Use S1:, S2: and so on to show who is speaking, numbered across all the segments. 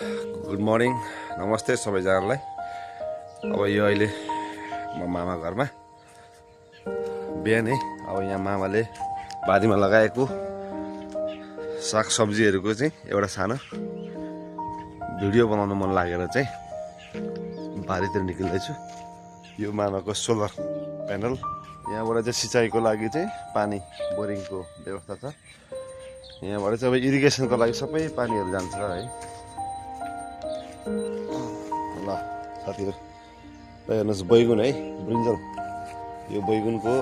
S1: Good morning नमस्ते सबैजनालाई। अब यो अहिले म मामा घरमा बिहानै अब यहाँ मामाले बारीमा लगाएको सागसब्जीहरूको चाहिँ एउटा सानो भिडियो बनाउन मन लागेर चाहिँ बारीतिर निक्लिँदैछु। यो मामाको सोलर प्यानल, यहाँबाट चाहिँ सिँचाइको लागि चाहिँ पानी बोरिङको व्यवस्था छ। यहाँबाट चाहिँ अब इरिगेसनको लागि सबै पानीहरू जान्छ है। ल साथीहरू हेर्नुहोस्, बैगुन है, ब्रिन्जल, यो बैगुनको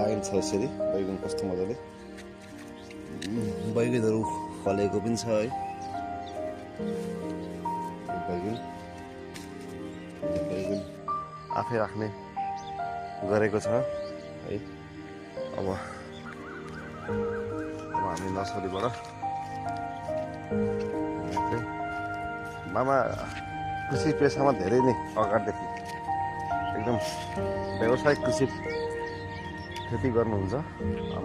S1: लाइन छ। यसरी बैगुन कस्तो मजाले बैगुनहरू फलेको पनि छ है। बैगुन आफै राख्ने गरेको छ है। अब हामी नर्सरीबाट मामा कृषि पेसामा धेरै नै अगाडिदेखि एकदम व्यावसायिक कृषि खेती गर्नुहुन्छ।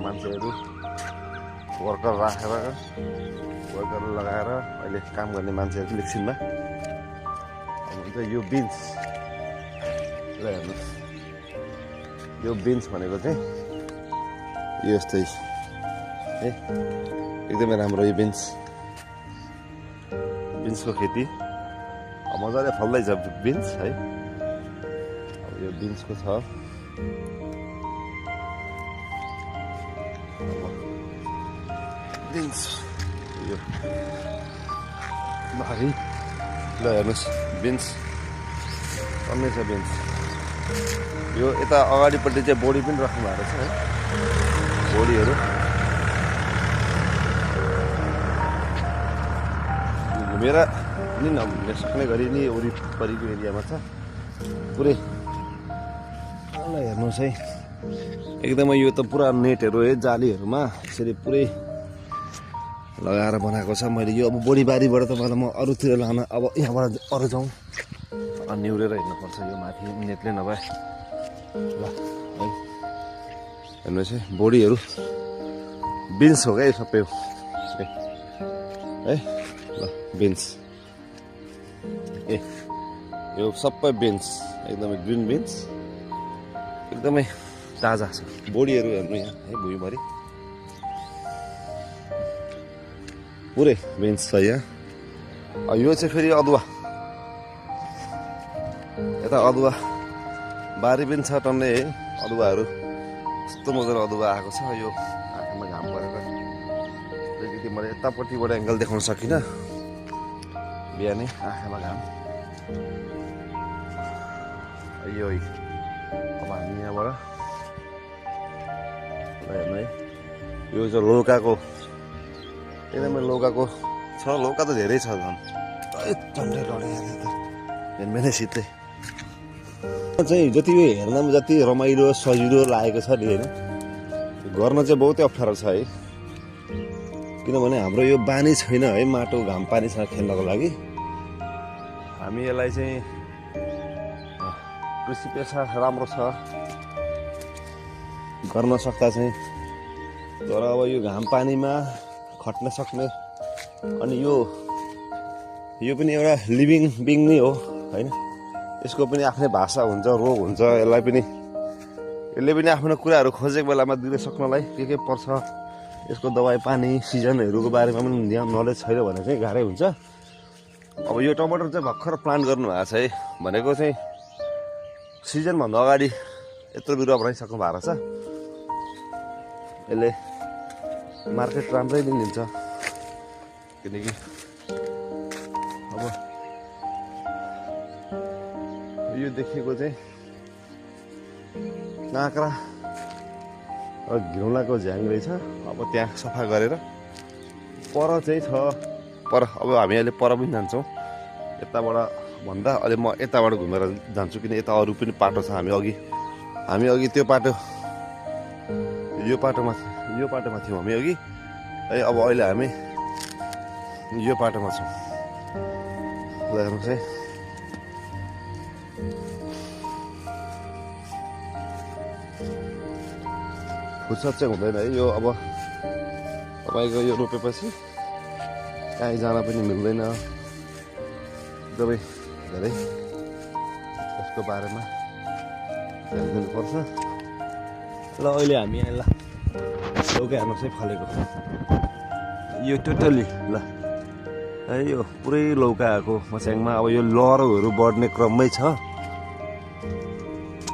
S1: मान्छेहरू वर्कर लगाएर अहिले काम गर्ने मान्छेहरू एकछिनमा। अब यो बिन्स ल हेर्नुहोस्, यो बिन्स भनेको चाहिँ यो यस्तै है, एकदमै राम्रो। यो बिन्सको खेती मजाले फल्दैछ बिन्स है। अब यो बिन्सको छ, बिन्स यो भारी। ल हेर्नुहोस्, बिन्स कमै छ बिन्स। यो यता अगाडिपट्टि चाहिँ बोडी पनि राख्नु भएको छ है, बोडीहरू। घुमेर नि नघुम्न सक्ने गरी नि वरिपरिको एरियामा छ पुरै। ल हेर्नुहोस् है, एकदमै यो त पुरा नेटहरू है, जालीहरूमा यसरी पुरै लगाएर बनाएको छ। मैले यो अब बोडीबारीबाट त मलाई म अरूतिर लान, अब यहाँबाट अरू जाउँ निहुरेर हिँड्नुपर्छ यो माथि नेटले नभए। ल है हेर्नुहोस् है, बोडीहरू बिन्स हो क्या यो सबै है। ल बिन्स यो सबै बिन्स एकदमै ग्रिन बिन्स, एकदमै ताजा छ। बोडीहरू हेर्नु यहाँ है, भुइँभरि पुरै बिन्स छ यहाँ। यो चाहिँ फेरि अदुवा, यता अदुवा बारी पनि छ टन्नै है। अदुवाहरू यस्तो मजाले अदुवा आएको छ। यो आँखामा घाम परेर अलिकति मैले यतापट्टिबाट एङ्गल देखाउन सकिनँ, बिहानै आँखामा घाम। यो अब हामी यहाँबाट हेर्नु है, यो चाहिँ लौकाको, एकदमै लौकाको छ। लौका त धेरै छ, झन्डै हेर्मेनैसितै चाहिँ जति यो हेर्नमा जति रमाइलो सजिलो लागेको छ नि होइन, गर्न चाहिँ बहुतै अप्ठ्यारो छ है। किनभने हाम्रो यो बानी छैन है, माटो घाम पानीसँग खेल्नको लागि। हामी यसलाई चाहिँ कृषि पेसा राम्रो छ गर्न सक्दा चाहिँ, तर अब यो घाम पानीमा खट्न सक्ने, अनि यो पनि एउटा लिभिङ बिङ नै हो होइन। यसको पनि आफ्नै भाषा हुन्छ, रोग हुन्छ। यसले पनि आफ्नो कुराहरू खोजेको बेलामा दिन सक्नलाई के पर्छ, यसको दबाई पानी सिजनहरूको बारेमा पनि नलेज छैन भने चाहिँ गाह्रै हुन्छ। अब यो टमाटर चाहिँ भर्खर प्लान्ट गर्नुभएको छ है, भनेको चाहिँ सिजनभन्दा अगाडि यत्रो बिरुवा बनाइसक्नु भएको रहेछ। यसले मार्केट राम्रै पनि दिन्छ, किनकि अब यो देखिएको चाहिँ काँक्रा र घिउलाको झ्याङ रहेछ। अब त्यहाँ सफा गरेर पर चाहिँ छ, पर अब हामी अहिले पर पनि जान्छौँ यताबाट भन्दा। अहिले म यताबाट घुमेर जान्छु, किन यता अरू पनि पाटो छ। हामी अघि त्यो पाटो, यो पाटोमा थियौँ हामी अघि है। अब अहिले हामी यो पाटोमा छौँ। ल हेर्नुहोस् है, फुर्सद चाहिँ हुँदैन है। यो अब तपाईँको यो रोपेपछि कहीँ जान पनि मिल्दैन। एकदमै धेरै यसको बारेमा ध्यान दिनुपर्छ। ल अहिले हामी यहाँ ल लौका हेर्नुहोस् है फलेको यो टोटली ल है यो पुरै लौका आएको मस्याङमा। अब यो लहरोहरू बढ्ने क्रममै छ।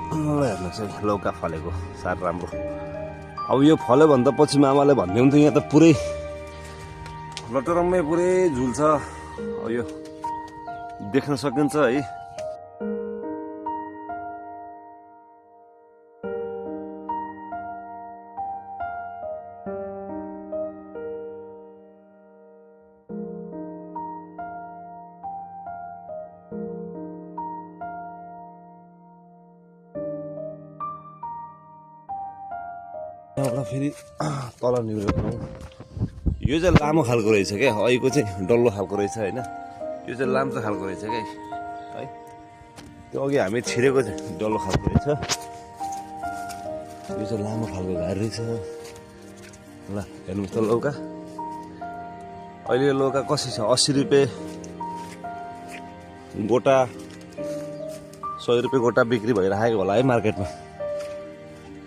S1: ल हेर्नुहोस् है लौका फलेको साह्रै राम्रो। अब यो फल्यो भने त पछि मामाले भन्दै हुन्थ्यो यहाँ त पुरै लटरम्मै पुरै झुल्छ। अब यो देख्न सकिन्छ है। यहाँबाट फेरि तल निहुरेको यो चाहिँ लामो खालको रहेछ क्या, अहिलेको चाहिँ डल्लो खालको रहेछ होइन। यो चाहिँ लाम्चो खालको रहेछ क्या है। त्यो अघि हामी छिरेको चाहिँ डल्लो खालको रहेछ, यो चाहिँ लामो खालको घारी रहेछ। ल हेर्नुहोस् त लौका अहिले लौका कसरी छ? 80 रुपियाँ गोटा, 100 रुपियाँ गोटा बिक्री भइरहेको होला है मार्केटमा।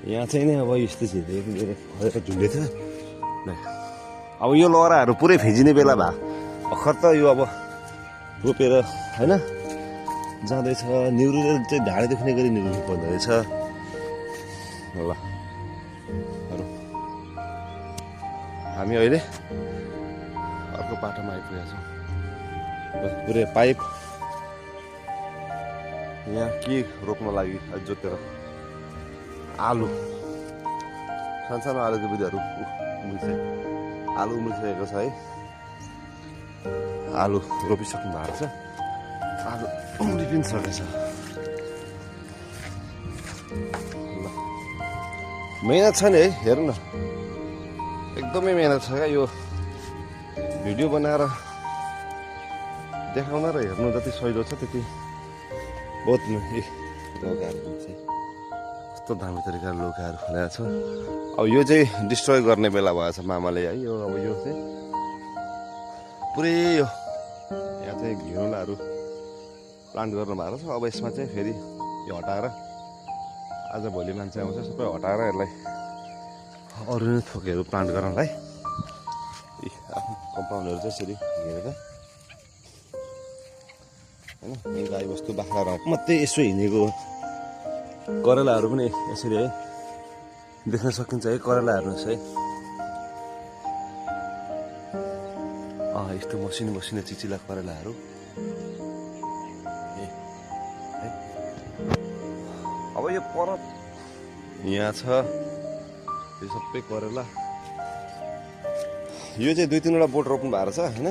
S1: यहाँ चाहिँ नि अब यस्तो झिरेर झुन्डे छ। अब यो लहराहरू पुरै फिजिने बेला भए भर्खर त यो अब रोपेर होइन जाँदैछ। निहुरेर चाहिँ ढाडे दुख्ने गरी निहुर्नु पर्दो रहेछ। ल हामी अहिले अर्को बाटोमा आइपुगेका छौँ। पुरै पाइप यहाँ के रोप्न लागि जोतेर आलु, सानसानो आलुको बिरुवाहरू आलु उम्रिसकेको छ है। आलु रोपिसक्नु भएको छ, आलु उम्रि पनि सकेछ। ल मेहनत छ नि है, हेर्नु न एकदमै मेहनत छ क्या। यो भिडियो बनाएर देखाउन र हेर्नु जति सजिलो छ त्यति बहुत लौकाहरू चाहिँ कस्तो दामी तरिकाले लौकाहरू फलेको छ। अब यो चाहिँ डिस्ट्रोय गर्ने बेला भएछ मामाले है। यो अब यो चाहिँ पुरै यो यहाँ चाहिँ घिउलाहरू प्लान्ट गर्नु भएको छ। अब यसमा चाहिँ फेरि यो हटाएर आज भोलि मान्छे आउँछ सबै हटाएर यसलाई अरू नै थोकेहरू प्लान्ट गर्नलाई आफ्नो कम्पाउन्डहरू चाहिँ यसरी घेरेर होइन। गाई बस्तु बाख्रा मात्रै यसो हिँडेको करेलाहरू पनि यसरी है देख्न सकिन्छ है। करेला हेर्नुहोस् है, यस्तो मसिनो मसिनो चिचिला करेलाहरू है। अब यो पर यहाँ छ यो सबै करेला। यो चाहिँ 2-3वटा बोट रोप्नु भएको छ होइन।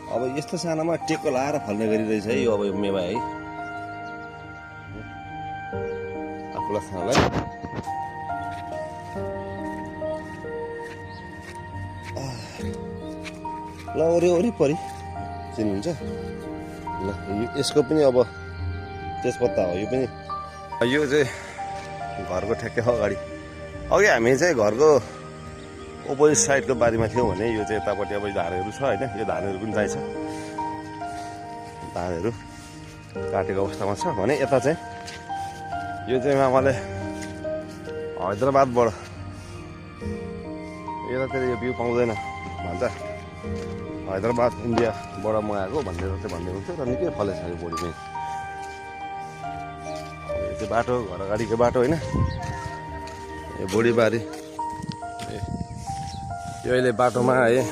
S1: अब यस्तो सानोमा टेको लाएर फल्ने गरिरहेछ है यो अब यो मेवा है। आफूलाई खानलाई ल वरिपरि चिन्नुहुन्छ। ल यसको पनि अब तेजपत्ता हो। यो पनि यो चाहिँ घरको ठ्याक्कै अगाडि। अघि हामी चाहिँ घरको अपोजिट साइडको बारीमा थियौँ भने यो चाहिँ यतापट्टि अब धानहरू छ होइन। यो धानहरू पनि जाइछ, धानहरू काटेको अवस्थामा छ भने यता चाहिँ यो चाहिँ मामाले हैदराबादबाट यतातिर यो बिउ पाउँदैन भन्छ, हैदराबाद इन्डियाबाट मगाएको भनेर चाहिँ भन्दै हुन्थ्यो र निकै फलेछ यो बोडी पनि। यो चाहिँ बाटो घर अगाडिको बाटो होइन, यो बोडीबारी यो अहिले बाटोमा है।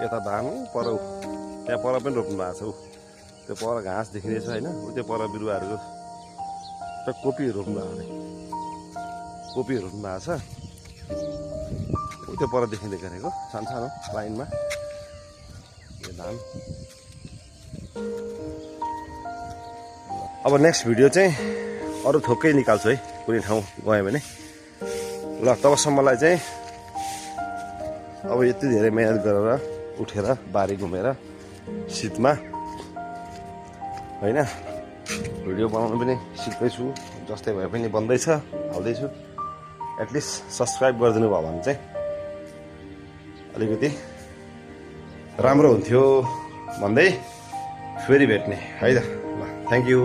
S1: यता धान पर त्यहाँ पर पनि रोप्नु भएको छ। त्यो पर घाँस देखिँदैछ होइन। त्यो पर बिरुवाहरू त कोपीहरू रोप्नु भएको अरे, कोपीहरू रोप्नु भएको छ। त्यो पर देखिँदै गरेको सानो लाइनमा यो धान। अब नेक्स्ट भिडियो चाहिँ अरू थोकै निकाल्छु है कुनै ठाउँ गयो भने। ल तबसम्मलाई चाहिँ अब यति धेरै मेहनत गरेर उठेर बारी घुमेर शीतमा होइन भिडियो बनाउनु पनि सिक्दैछु। जस्तै भए पनि बन्दैछ, हाल्दैछु। एटलिस्ट सब्सक्राइब गरिदिनु भयो भने चाहिँ अलिकति राम्रो हुन्थ्यो भन्दै फेरि भेट्ने है त ल थ्याङ्क यू